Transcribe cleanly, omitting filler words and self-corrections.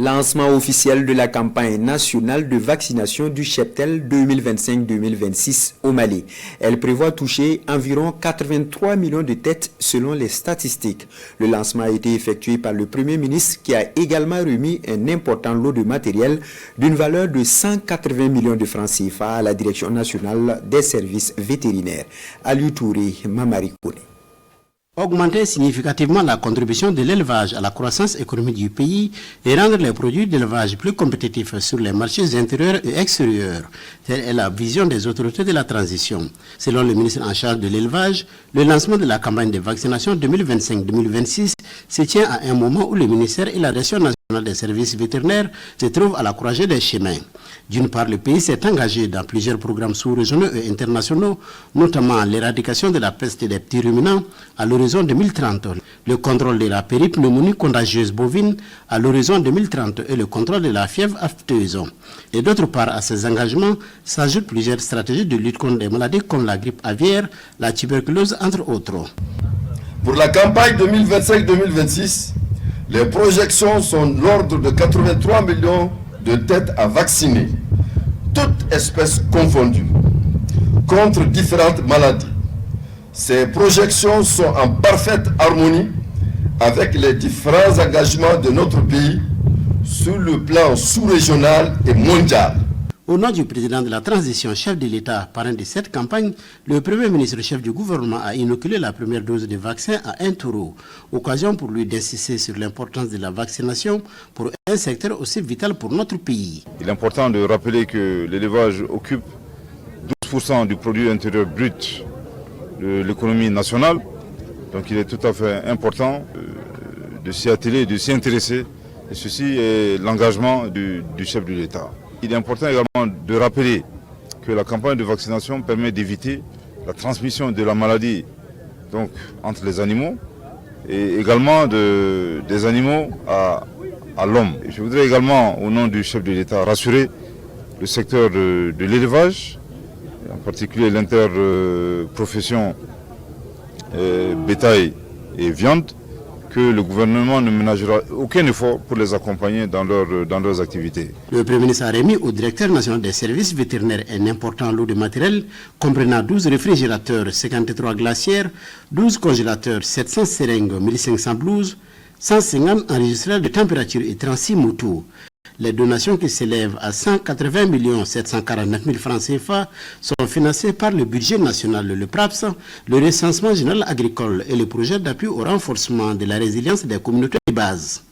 Lancement officiel de la campagne nationale de vaccination du cheptel 2025-2026 au Mali. Elle prévoit toucher environ 83 millions de têtes selon les statistiques. Le lancement a été effectué par le Premier ministre qui a également remis un important lot de matériel d'une valeur de 180 millions de francs CFA à la Direction nationale des services vétérinaires. Aliou Touré, Mamari Kone. Augmenter significativement la contribution de l'élevage à la croissance économique du pays et rendre les produits d'élevage plus compétitifs sur les marchés intérieurs et extérieurs. Telle est la vision des autorités de la transition. Selon le ministre en charge de l'élevage, le lancement de la campagne de vaccination 2025-2026 se tient à un moment où le ministère et la Direction nationale des services vétérinaires se trouvent à la croisée des chemins. D'une part, le pays s'est engagé dans plusieurs programmes sous-régionaux et internationaux, notamment l'éradication de la peste des petits ruminants à l'horizon 2030, le contrôle de la péripneumonie contagieuse bovine à l'horizon 2030 et le contrôle de la fièvre aphteuse. Et d'autre part, à ces engagements s'ajoutent plusieurs stratégies de lutte contre des maladies comme la grippe aviaire, la tuberculose, entre autres. Pour la campagne 2025-2026, les projections sont de l'ordre de 83 millions de têtes à vacciner, toutes espèces confondues, contre différentes maladies. Ces projections sont en parfaite harmonie avec les différents engagements de notre pays sur le plan sous-régional et mondial. Au nom du président de la transition, chef de l'État, parrain de cette campagne, le Premier ministre, chef du gouvernement, a inoculé la première dose de vaccin à un taureau. Occasion pour lui d'insister sur l'importance de la vaccination pour un secteur aussi vital pour notre pays. Il est important de rappeler que l'élevage occupe 12% du produit intérieur brut de l'économie nationale. Donc il est tout à fait important de s'y atteler, de s'y intéresser. Et ceci est l'engagement du chef de l'État. Il est important également de rappeler que la campagne de vaccination permet d'éviter la transmission de la maladie donc, entre les animaux et également des animaux à l'homme. Je voudrais également, au nom du chef de l'État, rassurer le secteur de l'élevage, en particulier l'interprofession bétail et viande, que le gouvernement ne ménagera aucun effort pour les accompagner dans leurs activités. Le Premier ministre a remis au directeur national des services vétérinaires un important lot de matériel comprenant 12 réfrigérateurs, 53 glacières, 12 congélateurs, 700 seringues, 1500 blouses, 150 enregistreurs de température et 36 motos. Les donations qui s'élèvent à 180 749 000 francs CFA sont financées par le budget national, le PRAPS, le recensement général agricole et le projet d'appui au renforcement de la résilience des communautés de base.